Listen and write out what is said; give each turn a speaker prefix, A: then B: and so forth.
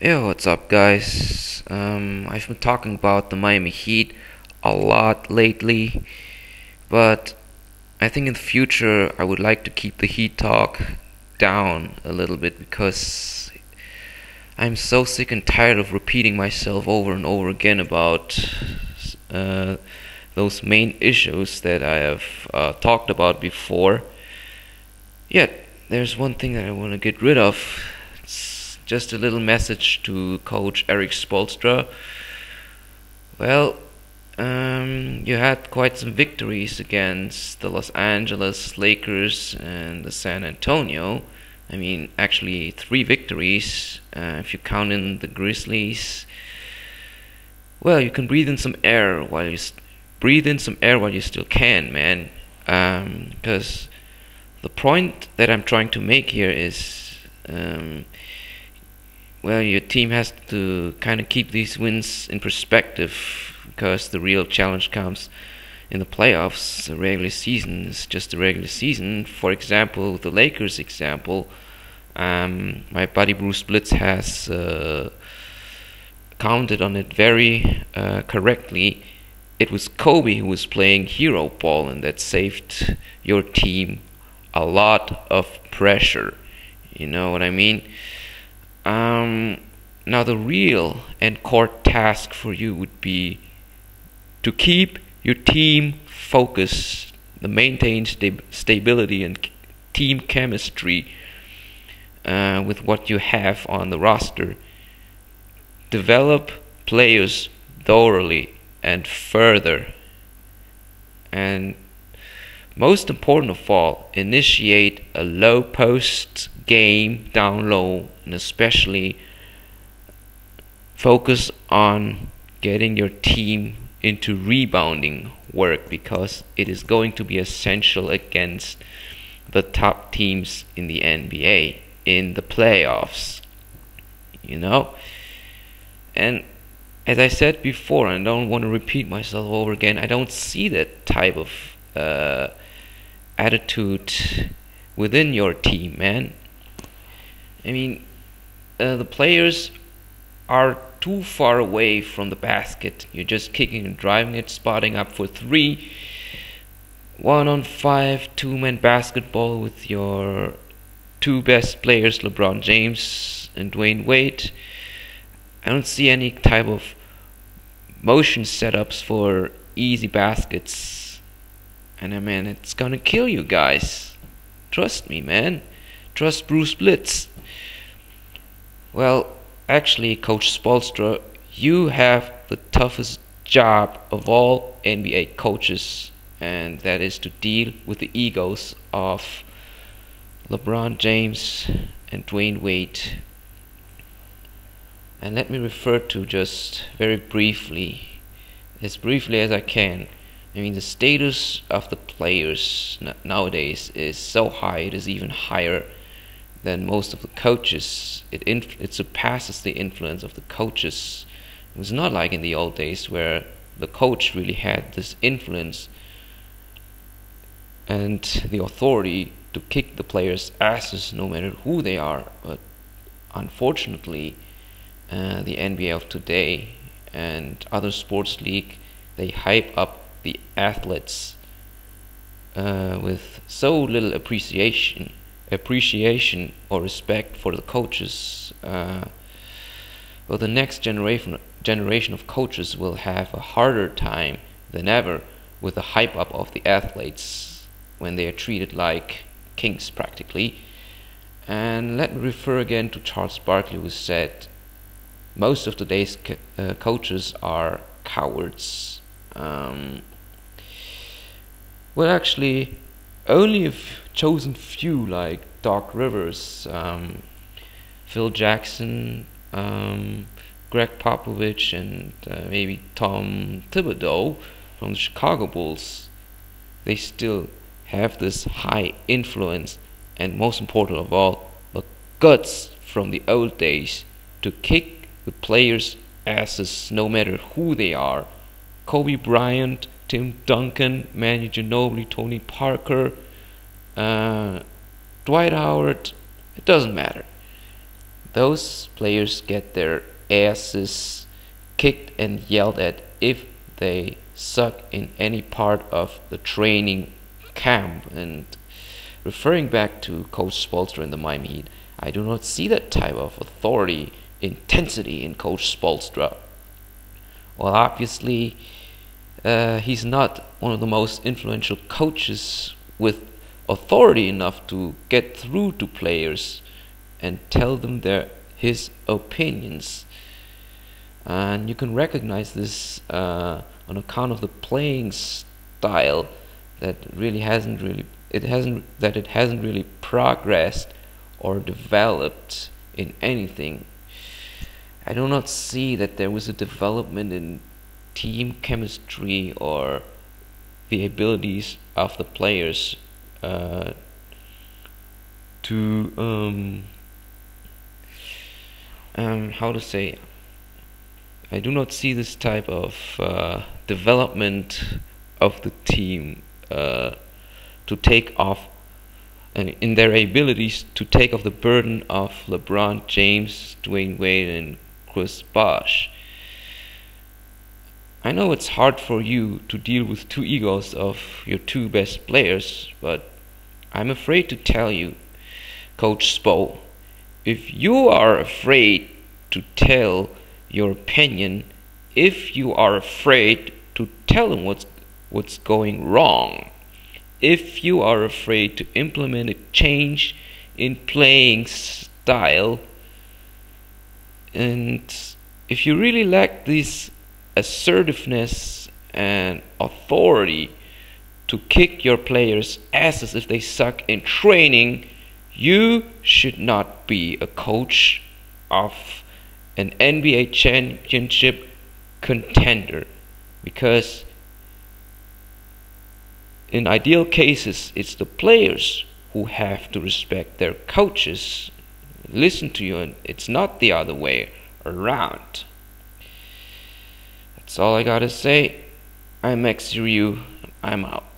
A: Yo, what's up, guys? I've been talking about the Miami Heat a lot lately, but I think in the future I would like to keep the Heat talk down a little bit because I'm so sick and tired of repeating myself over and over again about uh, those main issues that I have talked about before. Yet, there's one thing that I want to get rid of. It's just a little message to Coach Eric Spoelstra. Well, you had quite some victories against the Los Angeles Lakers and the San Antonio. I mean, actually, three victories if you count in the Grizzlies. Well, you can breathe in some air while breathe in some air while you still can, man. Because the point that I'm trying to make here is, well, your team has to kind of keep these wins in perspective because the real challenge comes in the playoffs. The regular season is just the regular season. For example, the Lakers example, my buddy Bruce Blitz has counted on it very correctly. It was Kobe who was playing hero ball, and that saved your team a lot of pressure. You know what I mean? Now the real and core task for you would be to keep your team focused, to maintain stability and team chemistry with what you have on the roster. Develop players thoroughly and further. And most important of all, initiate a low post game down low, and especially focus on getting your team into rebounding work because it is going to be essential against the top teams in the NBA in the playoffs. You know? And as I said before, I don't want to repeat myself over again, I don't see that type of attitude within your team, man. I mean, the players are too far away from the basket. You're just kicking and driving it, spotting up for three. 1-on-5, two-man basketball with your two best players, LeBron James and Dwayne Wade. I don't see any type of motion setups for easy baskets. And I mean, it's gonna kill you guys. Trust me, man. Trust Bruce Blitz. Well, actually, Coach Spoelstra, you have the toughest job of all NBA coaches, and that is to deal with the egos of LeBron James and Dwayne Wade. And let me refer to just very briefly, as briefly as I can. I mean, the status of the players nowadays is so high, it is even higher than most of the coaches. It surpasses the influence of the coaches. It was not like in the old days where the coach really had this influence and the authority to kick the players' asses no matter who they are. But unfortunately, the NBA of today and other sports league, they hype up the athletes with so little appreciation or respect for the coaches. Well, the next generation of coaches will have a harder time than ever with the hype up of the athletes when they are treated like kings practically. And let me refer again to Charles Barkley, who said most of today's coaches are cowards. Well, actually, only a chosen few like Doc Rivers, Phil Jackson, Greg Popovich, and maybe Tom Thibodeau from the Chicago Bulls, they still have this high influence, and most important of all, the guts from the old days to kick the players' asses no matter who they are. Kobe Bryant, Tim Duncan, Manu Ginobili, Tony Parker, Dwight Howard, it doesn't matter. those players get their asses kicked and yelled at if they suck in any part of the training camp. And referring back to Coach Spoelstra in the Miami Heat, I do not see that type of authority, intensity in Coach Spoelstra. Well, obviously, he's not one of the most influential coaches with authority enough to get through to players and tell them his opinions. And you can recognize this on account of the playing style that it hasn't really progressed or developed in anything. I do not see that there was a development in team chemistry or the abilities of the players to how to say, I do not see this type of development of the team to take off and in their abilities to take off the burden of LeBron James, Dwayne Wade, and Chris Bosh. I know it's hard for you to deal with two egos of your two best players, but I'm afraid to tell you, Coach Spo, if you are afraid to tell your opinion, if you are afraid to tell them what's going wrong, if you are afraid to implement a change in playing style, and if you really lack this assertiveness and authority to kick your players' asses if they suck in training, you should not be a coach of an NBA championship contender, because in ideal cases it's the players who have to respect their coaches, listen to you, and it's not the other way around. That's all I gotta say. I'm Max Ryu. I'm out.